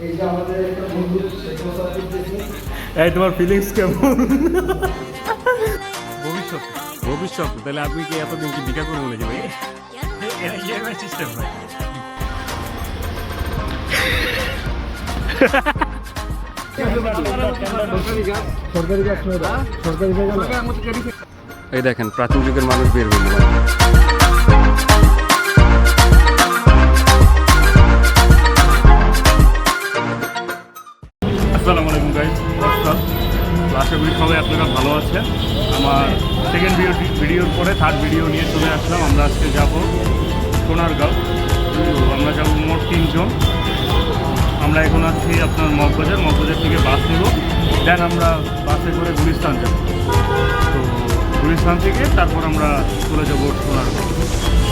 এই তোমার ফিলিংস কেমন? ভবিষ্যৎ ভবিষ্যৎ তাহলে আপনি কি এতদিন কি বিকা করবো বলে যাবে? সিস্টেম ভাই এই দেখেন প্রাচীন যুগের মানুষ বের হইল। আসসালামু আলাইকুম গাইস, আশা করি সবাই আপনারা ভালো আছেন। আমার সেকেন্ড ভিডিওর পরে থার্ড ভিডিও নিয়ে চলে আসলাম। আমরা আজকে যাব সোনারগাঁও। আমরা যাব মোট 3 জন। আমরা এখন আছি আপনার মগবাজার থেকে বাস নেব, দেন আমরা বাসে করে গুলিস্তান যাব। তো গুলিস্তান থেকে তারপর আমরা চলে যাব সোনারগাঁও।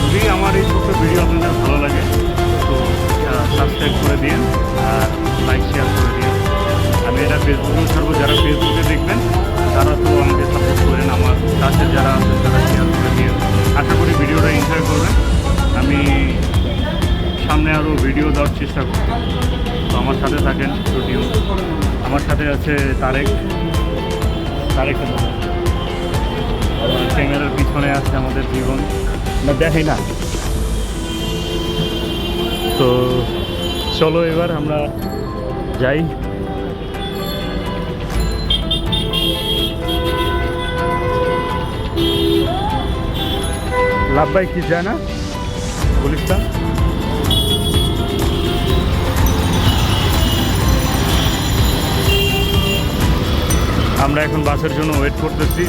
যদি আমার এই ছোট্ট ভিডিও আপনাদের ভালো লাগে তো সাবস্ক্রাইব করে দিন আর লাইক শেয়ার করে দিন। আমি এটা ফেসবুকেও ছাড়বো, যারা ফেসবুকে দেখবেন তারা তো আমাকে সাপোর্ট করেন, আমার কাছের যারা আছেন তারা শেয়ার করে দিন। আশা করি ভিডিওটা এনজয় করবেন। আমি সামনে আরও ভিডিও দেওয়ার চেষ্টা করব, তো আমার সাথে থাকেন। যদিও আমার সাথে আছে তারেক, ক্যামেরার পিছনে আছে আমাদের জীবন, না দেখাই না। তো চলো এবার আমরা যাই। লাভবাই কি যায় না গুলিস্তান। আমরা এখন বাসের জন্য ওয়েট করতেছি।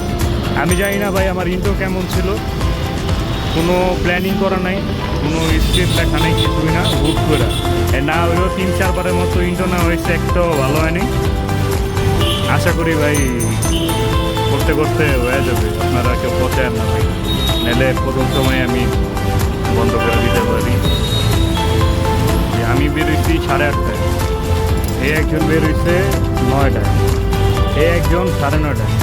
আমি জানি না ভাই আমার ইন্টো কেমন ছিল, কোনো প্ল্যানিং করা নাই, কোনো স্ক্রিপ্ট লেখা নেই, কিছুই না, হুট করে না হলেও 3-4 বারের মতো ইন্টো না হয়েছে, একটাও ভালো হয়নি। আশা করি ভাই করতে করতে হয়ে যাবে, আপনারা কেউ পচায় না ভাই, নাহলে প্রথম সময় আমি বন্ধ করে দিতে পারি। আমি বেরোইছি 8:30টায়, এই একজন বেরোইছে 9টায়, এই একজন 9:30টায়,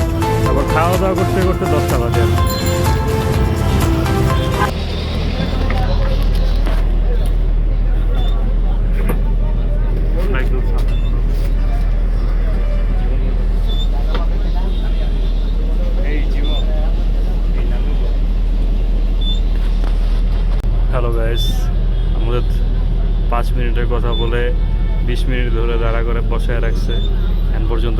তারপর খাওয়া দাওয়া করতে করতে 10টা বাজে। হ্যালো গাইস, আমাদের 5 মিনিটের কথা বলে 20 মিনিট ধরে দাঁড়া করে বসায় রাখছে। এখন পর্যন্ত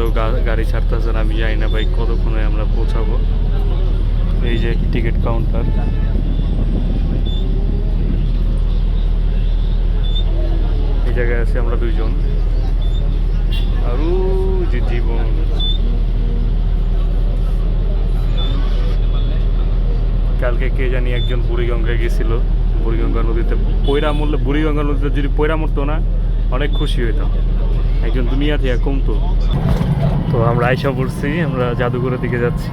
গাড়ি ছাড়তেছে না। আমি জানি না ভাই কতক্ষণে আমরা পৌঁছাবো। এই যে টিকিট কাউন্টার, এই জায়গায় আছি আমরা 2 জন। আর যে জীবন, কালকে কে জানি একজন বুড়িগঙ্গায় গেছিল, বুড়িগঙ্গা নদীতে পয়রা মরলে, বুড়িগঙ্গা নদীতে যদি পয়রা মরতো না অনেক খুশি হইতাম, একজন দুনিয়া থেকে কমতো। তো আমরা আইসা পড়ছি, আমরা জাদুঘরের দিকে যাচ্ছি।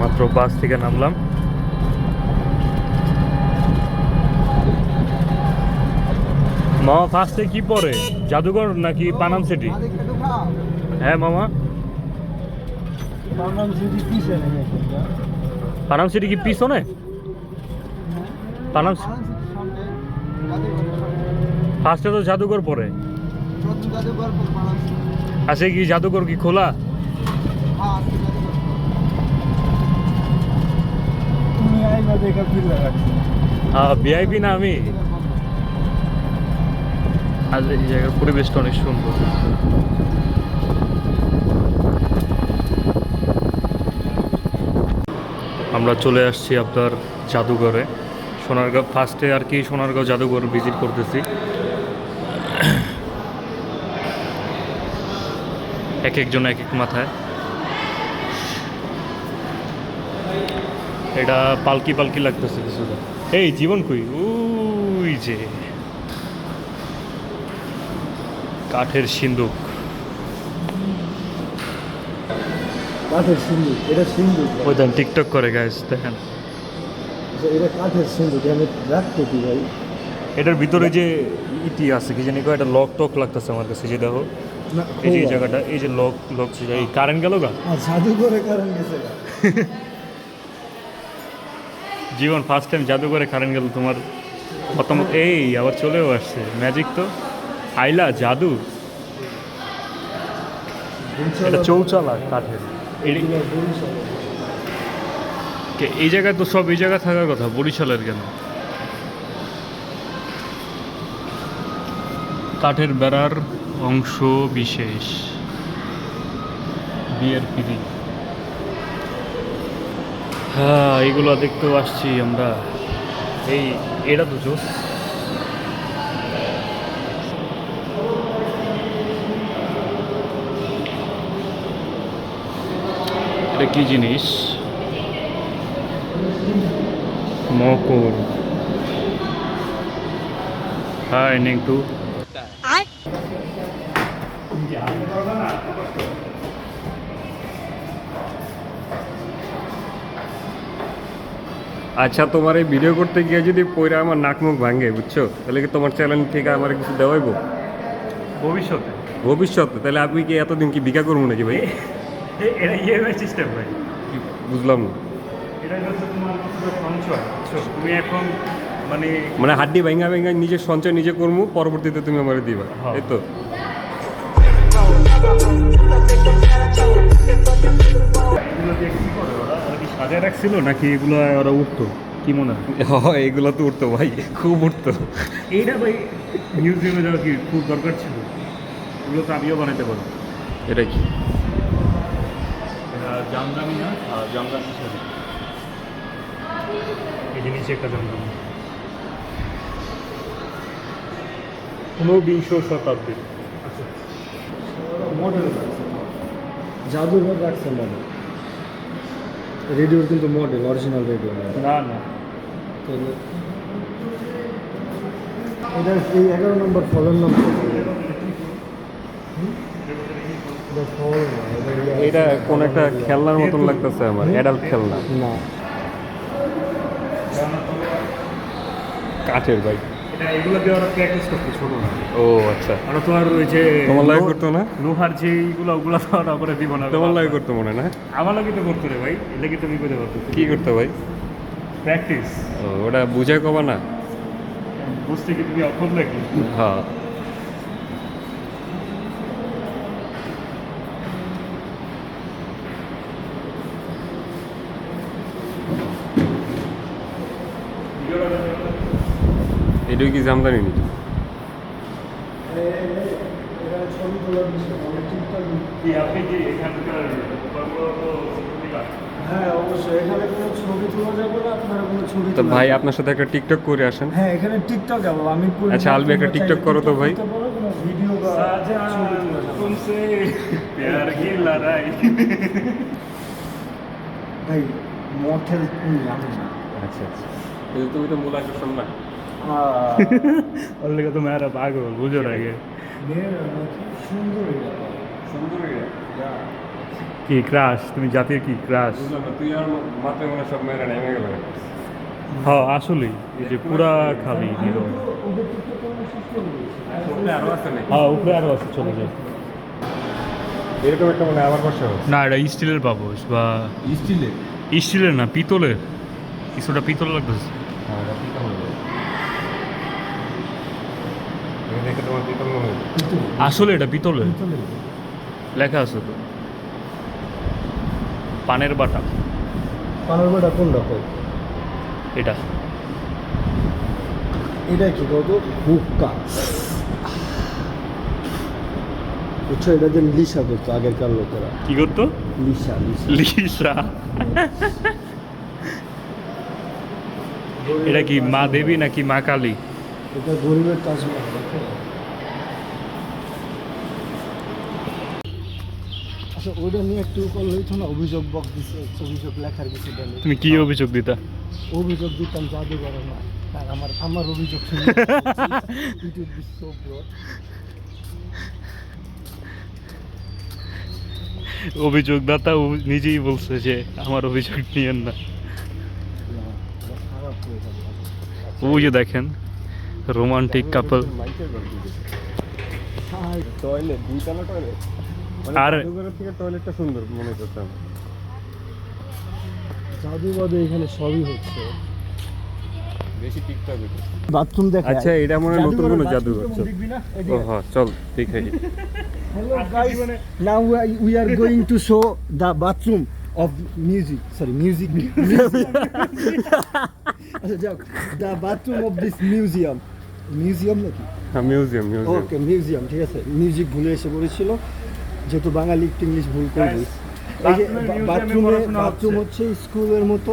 মাত্র বাস থেকে নামলাম। মামা ফার্স্টে কি পড়ে, জাদুঘর নাকি পানাম সিটি? হ্যাঁ মামা, পানাম সিটি কি পিছনে? পানাম ফার্স্টে তো জাদুঘর পড়ে। আচ্ছা, কি জাদুঘর কি খোলা? হ্যাঁ, ভিআইপি না আমি। আজ এই জায়গার পরিবেশটা অনেক সুন্দর। আমরা চলে আসছি আপনার জাদুঘরে, সোনারগাঁও। ফার্স্টে আর কি সোনারগাঁও জাদুঘর ভিজিট করতেছি। এক একজন এক এক মাথায়। এটা পালকি পালকি লাগতেছে কিছুটা। এই জীবন কই, ওই যে কাঠের সিন্দুক। কাঠের সিন্দুক, এটা সিন্দুক। ওই দেন টিকটক করে গাইস, দেখেন এটা কাঠের সিন্দুক। আমি রাখতে কি ভাই, এটার ভিতরে যে ইতি আছে কি জানি, এটা লক টক লাগতেছে আমার কাছে। যে দেখো এই যে জায়গাটা, এই যে লক লক, এই কারেন্ট গেল গা, জাদুঘরে কারেন্ট গেছে। জীবন ফার্স্ট টাইম জাদুঘরে কারেন্ট গেল, তোমার মতামত? এই আবার চলেও আসছে ম্যাজিক। তো আইলা জাদু, এটা চৌচালা কাঠের। এই জায়গায় তো সব এই জায়গায় থাকার কথা, বরিশালের কেন? কাঠের বেড়ার অংশ বিশেষ, বিয়ের পিড়ি। হ্যাঁ, এইগুলো দেখতেও আসছি আমরা। এটা তো জোস। এটা কি জিনিস? মকর। হ্যাঁ, নেংটু। আচ্ছা, তোমার এই ভিডিও করতে গিয়ে যদি পয়রা আমার নাক মুখ ভাঙে, বুঝছো, তাহলে কি তোমার চ্যানেল থেকে আমার কিছু দেওয়াইবো ভবিষ্যতে ভবিষ্যতে? তাহলে আপনি কি এতদিন কি ভিক্ষা করবো নাকি ভাই? এটা ইএমআই সিস্টেম ভাই। কি বুঝলাম না। এটা হচ্ছে তোমার সঞ্চয়, বুঝছো? তুমি এখন মানে মানে হাড্ডি ভাঙা ভাঙা নিজের সঞ্চয় নিজে করবো, পরবর্তীতে তুমি আমার দিবা, হ্যাঁ। এই তো? এগুলো দিয়ে কি করে ওরা? ওরা কি সাজায় রাখছিল নাকি এগুলো ওরা উঠতো? কি মনে হয়? এগুলো তো উঠতো ভাই, খুব উঠতো। এইটা ভাই মিউজিয়ামে যাওয়া কি খুব দরকার ছিল? এগুলো তো আমিও বানাইতে পারবো। এটা কি? এটা জামদানি না? জামদানি সাথে এই যে নিচে একটা জামদানি, 19শ শতাব্দীর। মডেল জাদুঘর রাখছে মডেল। রেডিওর কিন্তু মডেল, অরিজিনাল রেডিও না। না না, এটা এই 11 নম্বর ফলের নাম ফল না, এটা কোন একটা খেলনার মতন লাগতেছে আমার, অ্যাডাল্ট খেলনা। না, কাঠের ভাই। এটা এগুলো দিয়ে ওরা প্র্যাকটিস করতে ছোট না। ও আচ্ছা, ওরা তো আর ওই যে তোমার লাগে করতো না? লোহার যে এইগুলো ওগুলো তো ওরা করে দিব না। তোমার লাগে করতো মনে হয় না? আমার লাগে তো করতো রে ভাই, এলে কি তুমি করতে পারতো? কি করতো ভাই? প্র্যাকটিস। ও, ওটা বুঝায় কবা না? বুঝতে কি তুমি অক্ষম নাকি? হ্যাঁ। এটাও কি জামদানি নাকি? এটা ছবি তোলার বিষয়, অনেক ঠিকঠাক। কি আপনি কি এখানকার security guard? হ্যাঁ অবশ্যই, এখানে কোনো ছবি তোলা যাবে না, আপনারা কোনো ছবি তো তোলা ভাই যাবে না। আপনার সাথে একটা টিকটক করে আসেন। হ্যাঁ এখানে টিকটক যাবো আমি আচ্ছা, আলবি একটা টিকটক করো তো ভাই। ভিডিও বা ছবি তোলা যাবে। तुमसे प्यार की लड़ाई। ভাই মঠের আমি না। আচ্ছা আচ্ছা, কিন্তু তুমি তো মূল আকর্ষণ না। और लेगा तो मेरा पागल बुझो रह गए সুন্দর এটা। সুন্দর এটা। কি ক্রাশ, তুমি জাতির কি ক্রাশ? বুঝলাম না, তুই আর মাত্র মনে সব মেয়েরা নেমে গেল। হ্যাঁ আসলেই, এই যে পুরা খালি নীরব। ওদের টিকটক করানো শেষ করে দিয়েছি। ওখানে আরো আছে নাকি? হ্যাঁ উপরে আরো আছে, চলে যাও। এরকম একটা মানে আবার বসা হবে। না এটা স্টিলের পাবস বা স্টিলে? স্টিলের না, পিতলের। কিছুটা পিতল লাগতেছে। হ্যাঁ, এটা পিতল হবে। এটা দেখে তোমার পিতল মনে হয়। আসলে এটা পিতলের, পিতলের। লেখা আছে তো পানের বাটা। পানার বাটা কোন রকম? এটা এটা কি কত হুক্কা, বুঝছো? এটা যে লিসা করতো আগেরকার লোকেরা। কি করতো? Lisa Lisa. লিসা। এটা কি মা দেবী নাকি মা কালী? এটা গরিবের তাজমহল। দেখো আচ্ছা, ওইটা নিয়ে একটু করলে হইতো না? অভিযোগ বক্স দিছে, অভিযোগ লেখার কিছু বলে। তুমি কি অভিযোগ দিতা? অভিযোগ দিতাম জাদুঘরে না, আর আমার অভিযোগ শুনে ইউটিউব বিশ্ব ব্লগ। অভিযোগদাতা নিজেই বলছে যে আমার অভিযোগ নিয়েন না। খারাপ হয়ে যাবে। ওই যে দেখেন রোমান্টিক কাপল। টয়লেট, দুইতলা টয়লেট। আর- জাদুঘরের থেকে টয়লেটটা সুন্দর মনে করতাম। জাদুঘরে এখানে সবই হচ্ছে। বেশি টিকটক বাথরুম দেখা আচ্ছা এটা মনে হয় নতুন কোনো জাদুঘর চল দেখবি না ও হ্যাঁ চল ঠিক আছে Hello guys, now we are going to show the bathroom of music. Sorry, music. আচ্ছা যাক, the bathroom of this museum. Museum নাকি? হ্যাঁ মিউজিয়াম ওকে মিউজিয়াম, ঠিক আছে। মিউজিক ভুলে এসে পড়েছিল, যেহেতু বাঙালি একটু ইংলিশ ভুল করবে। এই যে বাথরুম হচ্ছে স্কুলের মতো,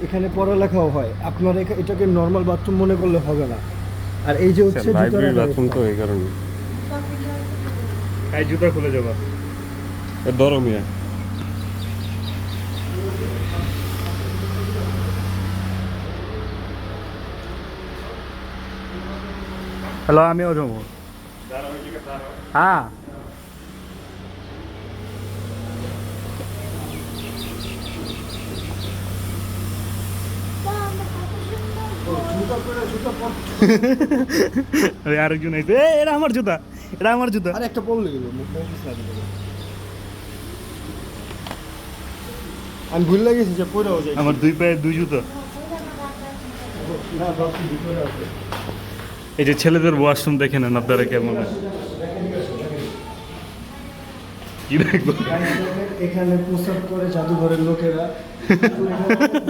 এখানে পড়ালেখাও হয়। আপনারা এটাকে নর্মাল বাথরুম মনে করলে হবে না। আর এই যে হচ্ছে লাইব্রেরি বাথরুম তো এই কারণে এই জুতা খুলে যাবা ধরো মিয়া হ্যালো আমিও যাবো হ্যাঁ আরেকজন আইছে এটা আমার জুতা, এটা আমার জুতা। আর একটা পড়লে গেল, আমি ভুল লাগেছি যে পড়েও যাই। আমার দুই পায়ে দুই জুতা। এই যে ছেলেদের ওয়াশরুম দেখে নেন আপনারা কেমন। কি দেখবো এখানে প্রসাব করে জাদুঘরের লোকেরা।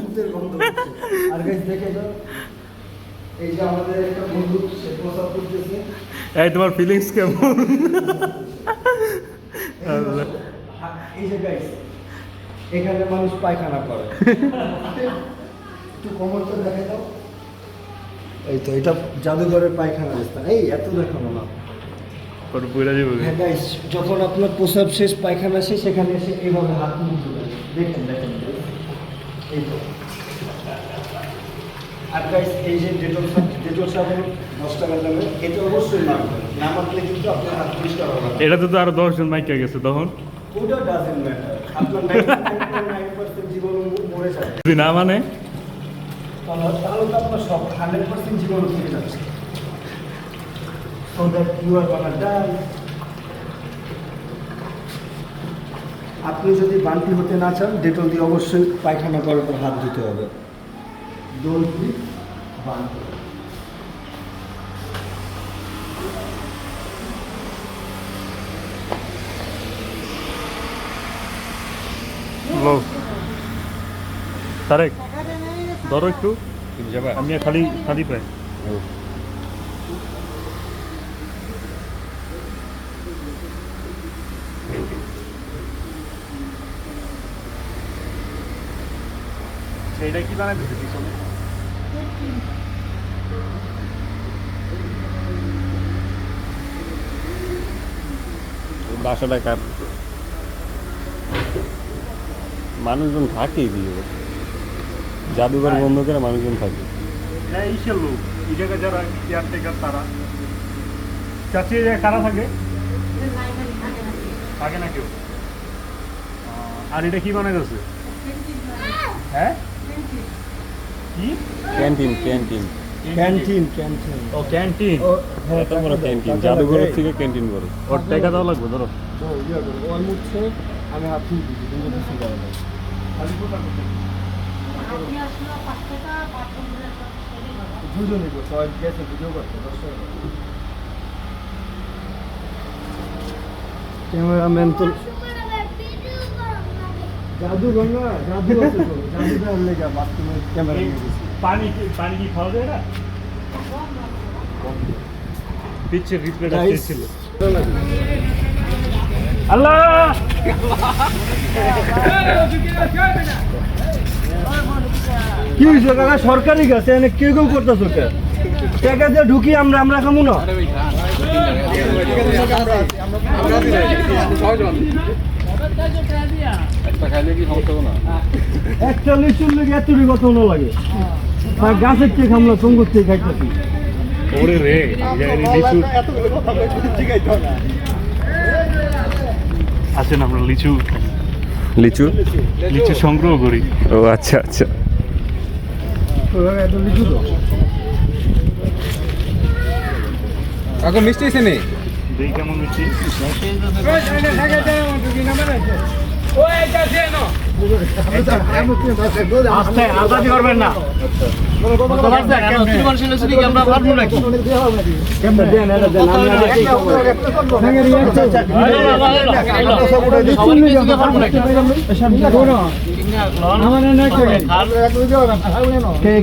ভূতের গন্ধ হচ্ছে। আর গাইস দেখে যাও, এই যে আমাদের একটা বন্ধু সে প্রসাব করতেছে। এই তোমার ফিলিংস কেমন? এই যে গাইস এখানে মানুষ পায়খানা করে। একটু কমনটা দেখে দাও। এই তো এটা জাদুঘরের পায়খানা স্থান। এই এত দেখানো না। ওর পুরা যাবে। হ্যাঁ গাইস, যখন আপনার প্রসাব শেষ পায়খানা শেষ সেখানে এসে এইভাবে হাত মুখ ধুবেন। দেখেন দেখেন এই তো। আর গাইস এই যে ডেটল সাবান 10 টাকা দামে, এটা অবশ্যই মাখবেন। না মাখলে কিন্তু আপনার হাত পরিষ্কার হবে না। এটাতে তো আরো 10 জন মাইকা গেছে তখন। ওটা ডাজেন্ট ম্যাটার। আপনার 99.9% জীবন মরে যায়। যদি না মানে তাহলে তো আপনার সব 100% জীবন থেকে যাচ্ছে। So that you are gonna die. আপনি যদি বান্টি হতে না চান, ডেটল দিয়ে অবশ্যই পায়খানা করার পর হাত ধুতে হবে। Don't be Bunty. তারেক ধরো একটু, যাবা আমি খালি খালি পাই। এইটা কি বানাই দিতে পিছনে? বাসাটা কার মানুষজন থাকে দিয়ে জাদুঘর বন্ধ করে মানুষজন থাকে এটা ইসের লোক, এই জায়গায় যারা কেয়ারটেকার তারা। চাচি এই জায়গায় কারা থাকে? থাকে না কেউ। আর এটা কি বানাই যাচ্ছে? হ্যাঁ কি? ক্যান্টিন ক্যান্টিন ক্যান্টিন ক্যান্টিন ও ক্যান্টিন। ও হ্যাঁ, এত বড় ক্যান্টিন জাদুঘরের থেকে ক্যান্টিন বড় ওর টাকা দেওয়া লাগবে ধরো। তো ইয়ে করো, ওর মুখে আমি হাত ধুয়ে দিচ্ছি, কিন্তু কিছু করে না। দুজনই করছে, ওই গেছে ভিডিও করতে, ক্যামেরাম্যান তো জাদুঘর না, জাদু আছে তো, জাদুঘর লেগে বাথরুমে ক্যামেরা নিয়ে গেছি। পানি কি খাওয়া যায় না? পিচ্ছের রিপ্লেটা Guys, ছিল। আল্লাহ কি হয়েছে কাকা? সরকারি গাছে এনে কেউ কেউ করতেছ টাকা দিয়ে ঢুকি আমরা খামু না। একটা লিচুর লেগে এতটি কথা মনে লাগে। আর গাছের চেয়ে খামলা সঙ্গুর চেয়ে খাইতেছি। ওরে রে লিচু আছেন, আমরা লিচু লিচু লিচু সংগ্রহ করি। ও আচ্ছা আচ্ছা এত লিচু তো এখন মিষ্টি এসে নেই দেখি কেমন মিষ্টি। আজাদি করবেন না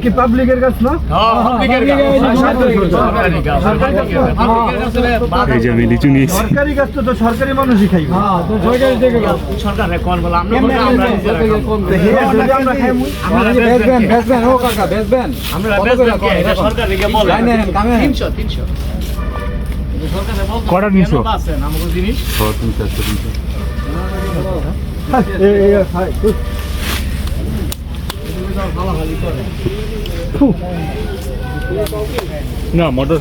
কি পাবলিকের কাছ না এই যে আমি লিচু নিয়েছি সরকারি কাজ তো সরকারি মানুষই খাইবে সরকারে কোন বলে আমরা কটা নিছো আমাকে জিনিস না মোটর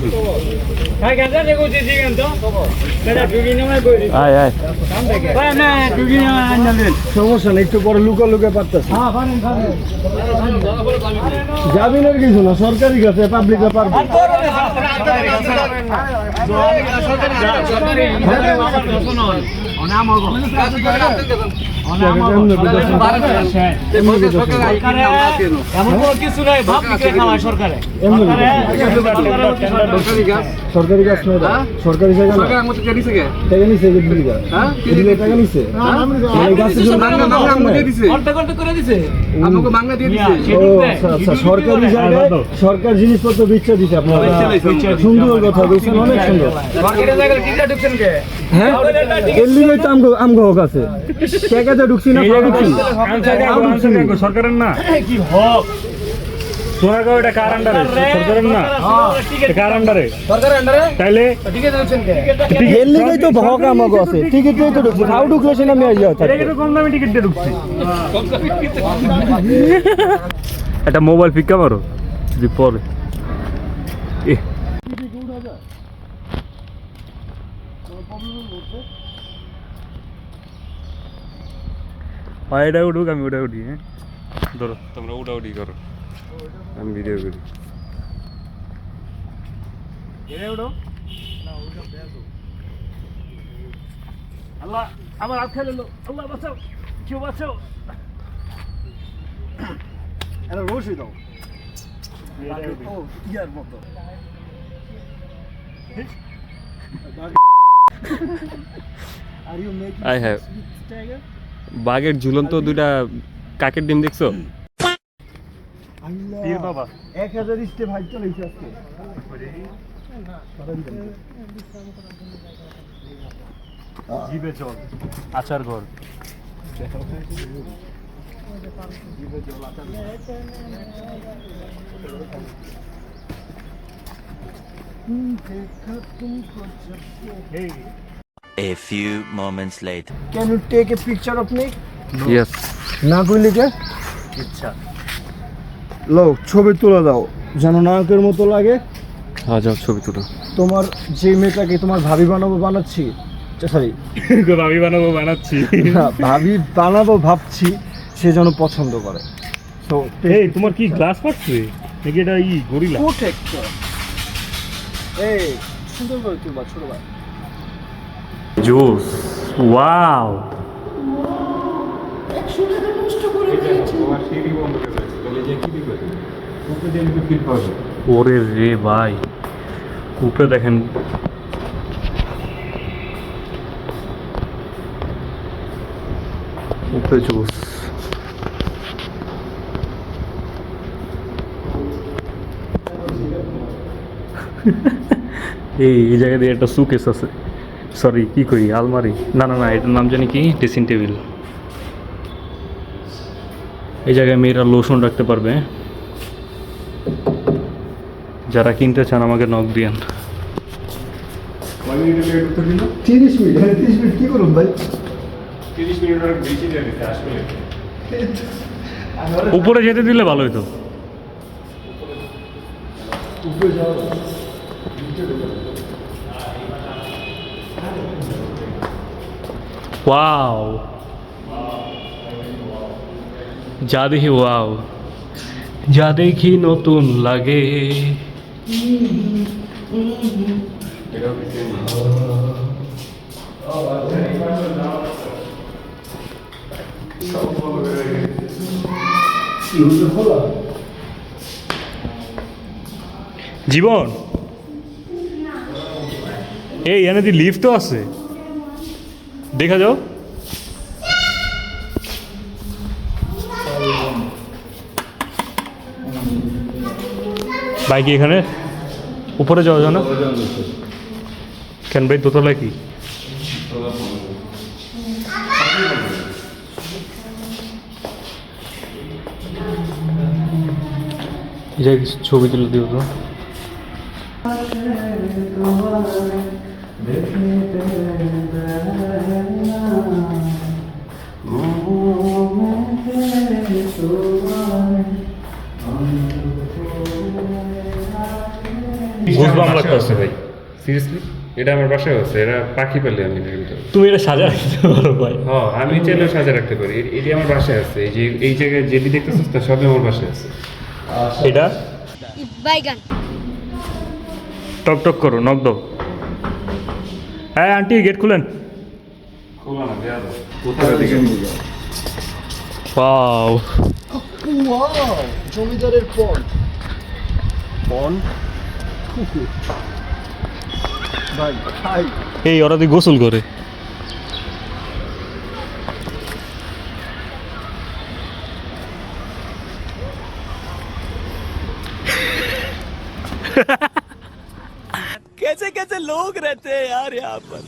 সমস্যা নেই একটু পরে লুকা লুকা পারতেছে জামিনের কিছু না সরকারি কাছে পাবলিকে পারবে সরকারি গাছ নয় সরকারি জায়গা টাকা নিছে টাকা নিছে সরকারি জায়গায় সরকার জিনিসপত্র বিচ্ছা দিচ্ছে আপনার সুন্দর কথা বলছেন অনেক সুন্দর হ্যাঁ এর তো আমগো হক আছে টাকাতে ঢুকছি না সরকারের না কি হক সোনাগাঁও এটা কার আন্ডারে সরকারের না কার আন্ডারে সরকারের আন্ডারে তাইলে এর লিগেই তো হক আমগো আছে টিকিট তো ঢুকছি খাও ঢুকলে সে না মেয়ে যাও এটা কম দামি টিকিট দিয়ে ঢুকছি একটা মোবাইল পিকা মারো যদি পরে এটা উঠুক আমি ওটা উঠি হ্যাঁ ধরো তোমরা ওটা উঠি করো আমি ভিডিও করি আল্লাহ আমার হাত খেলে আল্লাহ বাঁচাও কেউ বাঁচাও এটা রশি দাও ও ইয়ার মতো are you make I have বাঘের ঝুলন্ত দুইটা কাকের ডিম দেখছো পীর বাবা 1000 স্টেপ হাইট চলেছে আজকে জিবে চল আচার ঘর A few moments later. Can you take a picture of me? Yes না কইলে কে ইচ্ছা লো ছবি তুলে দাও যেন নায়কের মতো লাগে হ্যাঁ যাও ছবি তুলো তোমার যে মেয়েটাকে তোমার ভাবি বানাবো বানাচ্ছি সরি ভাবি বানাবো বানাচ্ছি ভাবি বানাবো ভাবছি সে যেন পছন্দ করে তো এই তোমার কি গ্লাস পাচ্ছে নাকি এটা গরিলা প্রোটেক্টর এই সুন্দর করে তুলবা ছোট ভাই জোস ওয়াও ওরে রে ভাই উপরে দেখেন উপরে জোস এই জায়গা দিয়ে একটা সুকেস আছে সরি কি করি আলমারি না না না এটার নাম জানি কি ড্রেসিং টেবিল এই জায়গায় মেয়েরা লোশন রাখতে পারবে যারা কিনতে চান আমাকে নক দিয়েন 30 মিনিট কি করুন ভাই 30 মিনিটের বেশি দিয়ে দিতে আসলে উপরে যেতে দিলে ভালো হতো উপরে যাও ওয়াও যা দেখি ওয়াও যা দেখি নতুন লাগে জীবন এই এনে দি লিফট তো আছে দেখা যাও বাইক এখানে উপরে যাওয়া যায় না কেন ভাই দোতলায় কি এটা ছবি তুলে দিও তো বুঝবাম লাগতেছে ভাই সিরিয়াসলি এটা আমার বাসায় আছে এরা পাখি পেলে আমি কিন্তু তুমি এটা সাজা রাখতে পারো ভাই হ্যাঁ আমি চাইলেও সাজা রাখতে পারি এটি আমার বাসায় আছে এই যে এই জায়গায় যেটি দেখতেছিস তা সবই আমার বাসায় আছে এটা বাইগান টক টক করো নক দাও হ্যাঁ আন্টি গেট খুলেন খোলা না দেয়া দাও কোথায় দিকে ওয়াও ওয়াও জমিদারের পন্ড পন ভাই খাই এই ওরা দিয়ে গোসল করে कैसे कैसे लोग रहते हैं यार यहाँ पर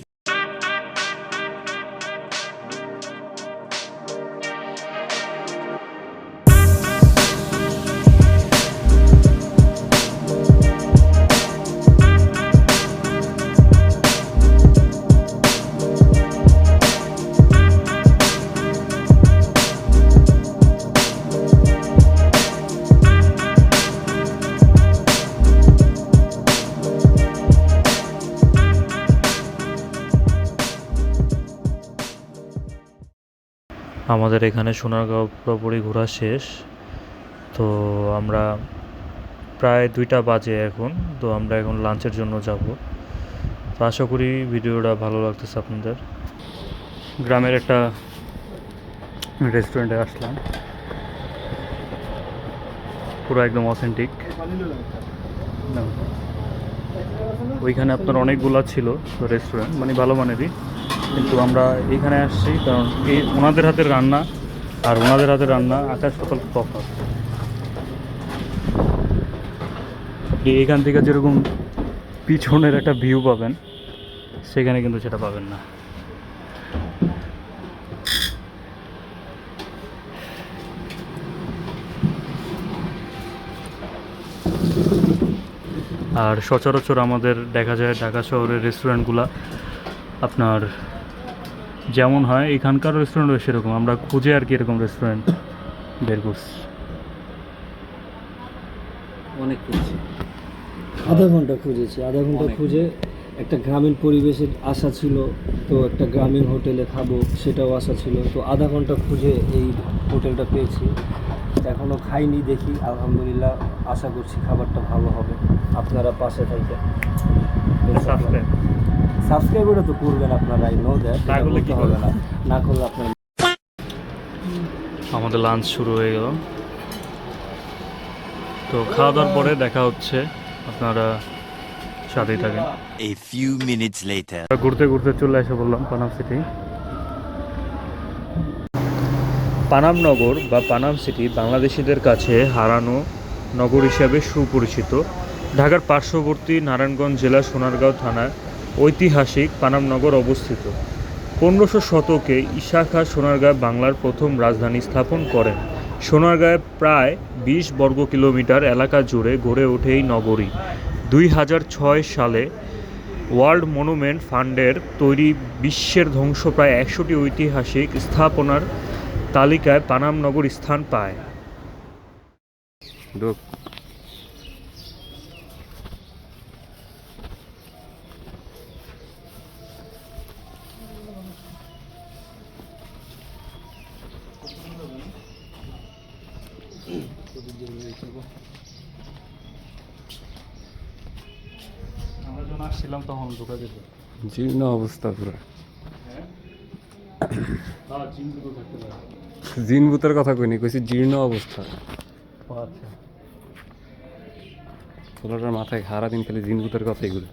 আমাদের এখানে সোনারগাঁও পুরোপুরি ঘোরা শেষ তো আমরা প্রায় 2টা বাজে এখন তো আমরা এখন লাঞ্চের জন্য যাব তো আশা করি ভিডিওটা ভালো লাগতেছে আপনাদের গ্রামের একটা রেস্টুরেন্টে আসলাম পুরো একদম অথেন্টিক ওইখানে আপনার অনেকগুলো ছিল রেস্টুরেন্ট মানে ভালো মানেরই কিন্তু আমরা এইখানে আসছি কারণ এই ওনাদের হাতের রান্না আর ওনাদের হাতের রান্না আকাশ পাতাল তফাৎ আপনি এইখান থেকে যেরকম পিছনের একটা ভিউ পাবেন সেখানে কিন্তু সেটা পাবেন না আর সচরাচর আমাদের দেখা যায় ঢাকা শহরের রেস্টুরেন্টগুলো আপনার যেমন হয় এখানকার রেস্টুরেন্টও সেরকম আমরা খুঁজে আর কি এরকম রেস্টুরেন্ট বের করছি অনেক কিছু আধা ঘন্টা খুঁজেছি আধা ঘন্টা খুঁজে একটা গ্রামীণ পরিবেশের আশা ছিল তো একটা গ্রামীণ হোটেলে খাবো সেটাও আশা ছিল তো আধা ঘন্টা খুঁজে এই হোটেলটা পেয়েছি এখনও খাইনি দেখি আলহামদুলিল্লাহ আশা করছি খাবারটা ভালো হবে আপনারা পাশে থাকবেন সাবস্ক্রাইবটা তো করবেন আপনারা আই নো দ্যাট না করলে কি হবে না না করলে আপনার আমাদের লাঞ্চ শুরু হয়ে গেল তো খাওয়া দাওয়ার পরে দেখা হচ্ছে আপনারা সাথেই থাকেন A few minutes later. ঘুরতে ঘুরতে চলে এসে বললাম পানাম সিটি পানাম নগর বা পানাম সিটি বাংলাদেশিদের কাছে হারানো নগর হিসাবে সুপরিচিত ঢাকার পার্শ্ববর্তী নারায়ণগঞ্জ জেলা সোনারগাঁও থানায় ঐতিহাসিক পানাম নগর অবস্থিত 1500 শতকে ঈশা খাঁ সোনারগাঁয়ে বাংলার প্রথম রাজধানী স্থাপন করেন সোনারগাঁয়ে প্রায় 20 বর্গ কিলোমিটার এলাকা জুড়ে গড়ে ওঠে এই নগরী 2006 সালে ওয়ার্ল্ড মনুমেন্ট ফান্ডের তৈরি বিশ্বের ধ্বংসপ্রায় 100টি ঐতিহাসিক স্থাপনার তালিকায় পানাম নগর স্থান পায় আমরা যখন আসছিলাম তখন ঢোকা যেত জীর্ণ অবস্থা পুরো হ্যাঁ জিন জুতো থাকতে পারে। জিন ভূতের কথা কইনি, কইছি জীর্ণ অবস্থা। ও আচ্ছা। ছোলাটার মাথায় সারাদিন খালি জিন ভূতের কথাই ঘুরে।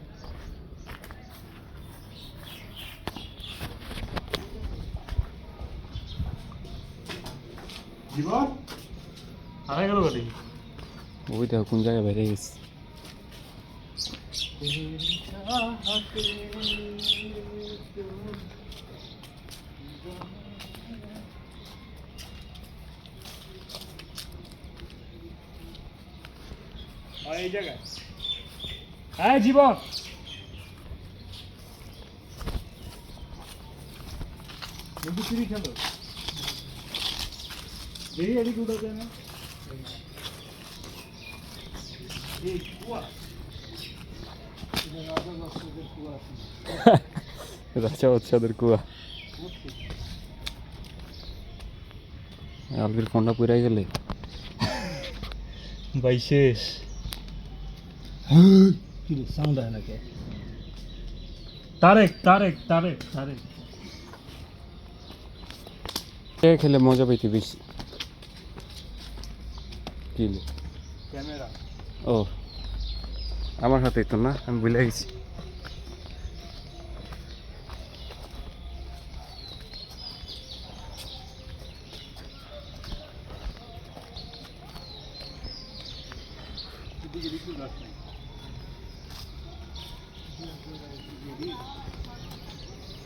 জীবন আড়াই গেল বাড়ি। ওই দেখো কোন জায়গায় বেরিয়ে গেছে। এই জায়গায় হ্যাঁ জীবন ফিরি খেলো বেরিয়ে এদিকে উঠা যায় না। এই কুয়া রাজা বাচ্চাদের কুয়া। আলবির ফোনটা পুরাই গেলে ভাই শেষ। কি রে সাউন্ড হয় নাকি? তারেক তারেক তারেক তারেক খেলে মজা পাইতে বেশি। কি লে? ক্যামেরা ও আমার হাতেই তো না, আমি ভুলে গেছি।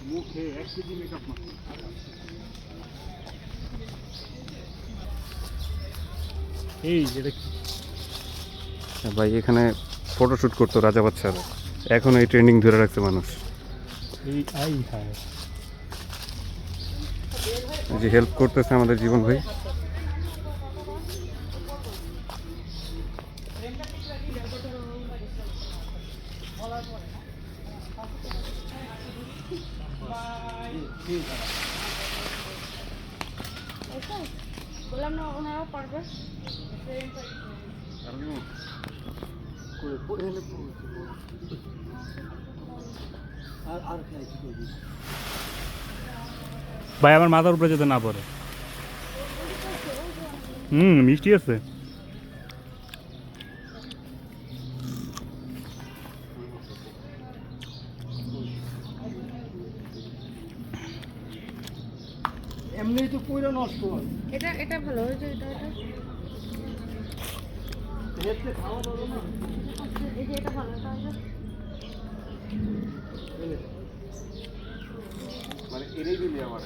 মুখে 1 কেজি মেকআপ মাখো। এই যেটা কি ভাই এখানে ফটোশুট করতো রাজা বাচ্চারা, এখন এই ট্রেন্ডিং ধরে রাখছে মানুষ। এই আই হায় এই যে হেল্প করতেছে আমাদের জীবন ভাই। বললাম না ওনারাও পারবে। আর আর খাই কি করবি? ভাই আমার মাথার উপরে যাতে না পড়ে। মিষ্টি আছে। এমনি তো কইরা নষ্ট হয়। এটা এটা ভালো হয়েছে, এটা এটা হেডতে খাওয়া দাওয়া না। এই যে এটা ভালো, এটা হয়েছে। মানে এটাই দিলি আমার।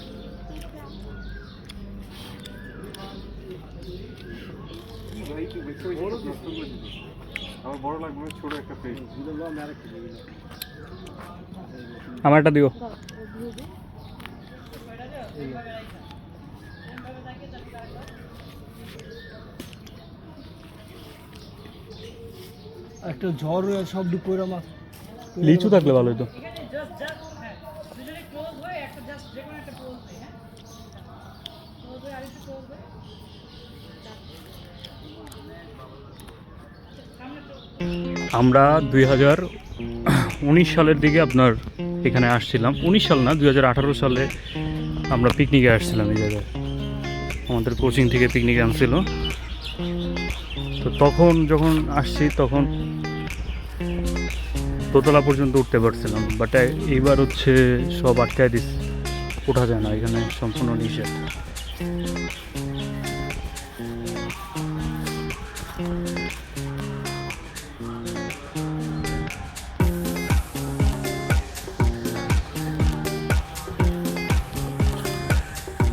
আমার বড় লাগবে, ছোট একটা পেজ। আমারটা দিও। দাও, ও দিয়ে দিই। একটা ঝড় শব্দ কইরা মাছ লিচু থাকলে ভালো হতো। আমরা 2019 সালের দিকে আপনার এখানে আসছিলাম। 19 সাল না, 2018 সালে আমরা পিকনিকে আসছিলাম এই জায়গায়। আমাদের কোচিং থেকে পিকনিকে আনছিল। তো তখন যখন আসছি তখন দোতলা পর্যন্ত উঠতে পারছিলাম, বাট এইবার হচ্ছে সব আটকায় দিচ্ছে, ওঠা যায় না, এখানে সম্পূর্ণ নিষেধ।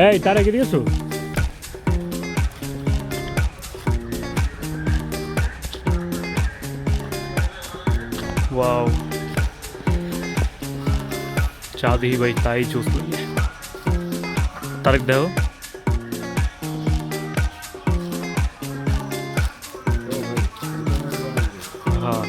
এই তার আগে দিয়েছো? ওয়াও, চা দিই ভাই, তাই জুস লাগে। তারেক দেও। হ্যাঁ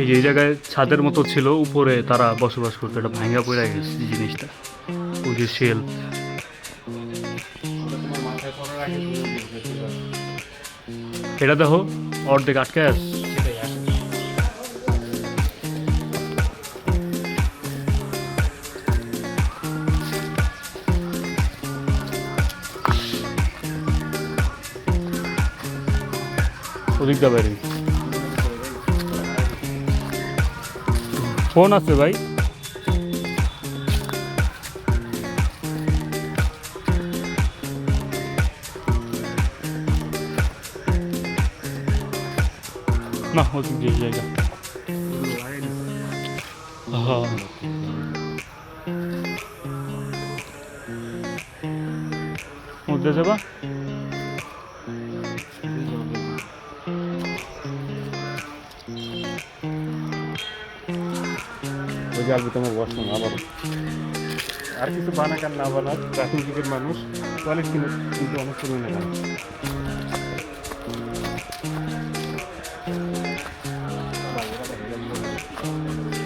এই যে এই জায়গায় ছাদের মতো ছিল, উপরে তারা বসবাস করতো, এটা ভাঙ্গা পড়ে গেছে এই জিনিসটা, ওই যে শেল। এটা দেখো অর্ধেক আটকে আছে। ওদিকটা বাইরে ফোন আছে ভাই। না ওদিক দিয়ে জায়গা। হ্যাঁ মধ্যে যাবা। ওই যে আসবে তোমার বসুন আবার আর কিছু বানাক আর না বানাক, প্রাচীন যুগের মানুষ টয়লেট কিন্তু অনেক পরিমাণে বানায়।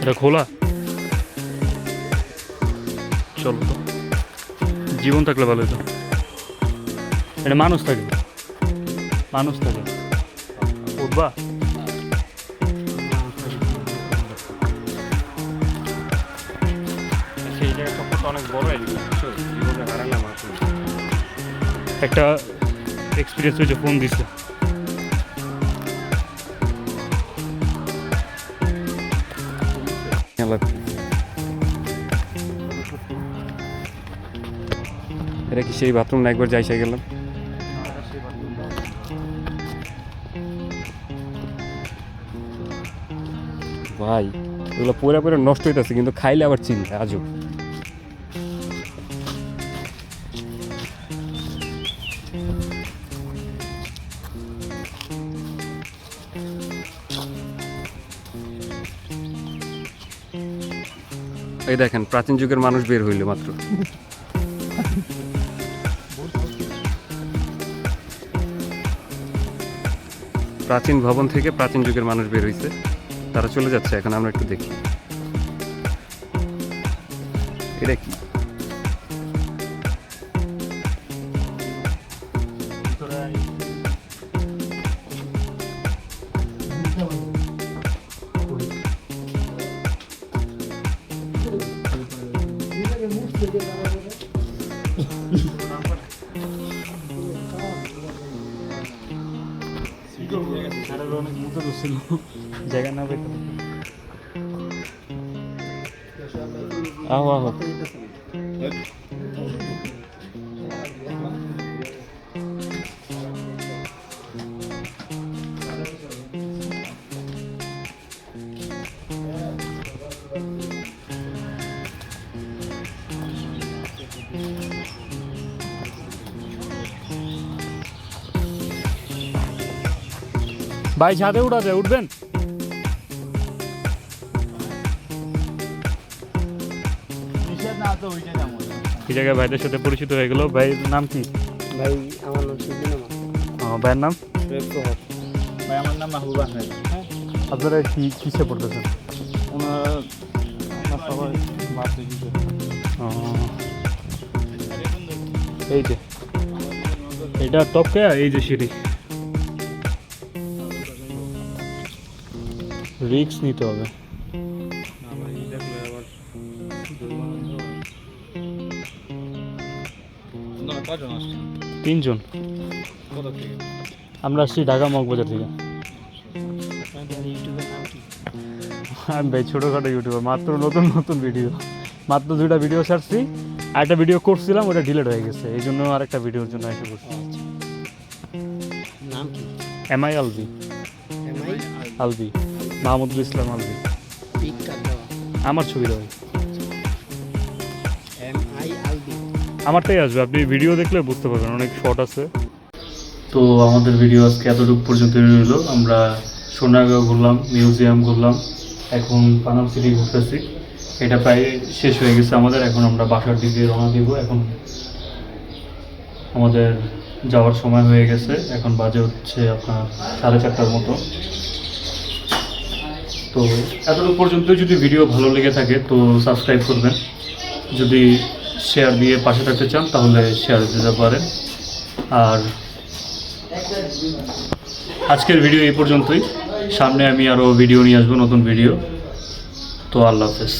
এটা খোলা, চলো তো, জীবন থাকলে ভালো হতো। এটা মানুষ থাকে, মানুষ থাকে, উঠবা। সেই জায়গায় চক্করটা অনেক বড় এদিকে, বুঝছো? জীবনে হারালাম আসলে। একটা এক্সপিরিয়েন্স হয়েছে, ফোন দিচ্ছে। এটা কি সেই বাথরুম না একবার যাইসা গেলাম? ভাই এগুলো পুরা পুরা নষ্ট হইতেছে, কিন্তু খাইলে আবার চিন্তা আজও। এই দেখেন প্রাচীন যুগের মানুষ বের হইলো মাত্র। প্রাচীন ভবন থেকে প্রাচীন যুগের মানুষ বের হইছে, তারা চলে যাচ্ছে। এখন আমরা একটু দেখি এটা কি। জায়গা না পেতে আহো আহো। ভাই ছাদে উঠা যায়, উঠবেন? এই জায়গায় ভাইদের সাথে পরিচিত হয়ে গেল। ভাইয়ের নাম কি? ভাই আমার নাম সুবিনা ভাইয়ের নাম? ভাই আমার নাম মাহবুব আহমেদ। আপনারা কিসে পড়তেছেন? এই যে এটা টপকে, এই যে সিঁড়ি, রিস্ক নিতে হবে। তিনজন আমরা আসছি ঢাকা মগবাজার থেকে। আমি ভাই ছোটোখাটো ইউটিউবার, মাত্র নতুন নতুন ভিডিও, মাত্র 2টা ভিডিও ছাড়ছি। আরেকটা ভিডিও করছিলাম, ওটা ডিলিট হয়ে গেছে, এই জন্য আরেকটা ভিডিওর জন্য এসে করছি। নাম কি? MI আলবি, এমআই আলবি, মাহমুদুল ইসলাম আলবি। পিক কাট দেওয়া আমার ছবি দেওয়া, এমআই আলবি। আমারটাই আসবে, আপনি ভিডিও দেখলে বুঝতে পারবেন, অনেক শর্ট আছে। তো আমাদের ভিডিও আজকে এতটুকু পর্যন্ত রইল। আমরা সোনারগাঁও ঘুরলাম, মিউজিয়াম ঘুরলাম, এখন পানাম সিটি ঘুরতেছি। এটা প্রায় শেষ হয়ে গেছে আমাদের, এখন আমরা বাসার দিকে রওনা দিব। এখন আমাদের যাওয়ার সময় হয়ে গেছে, এখন বাজে হচ্ছে আপনার 4:30টার মতো। তো এতটুকু পর্যন্ত যদি ভিডিও ভালো লেগে থাকে তো সাবস্ক্রাইব করবেন, যদি শেয়ার দিয়ে পাশে থাকতে চান তাহলে শেয়ার দিতে পারেন। আর আজকের ভিডিও এই পর্যন্তই, সামনে আমি আরও ভিডিও নিয়ে আসবো, নতুন ভিডিও। তো আল্লাহ হাফেজ।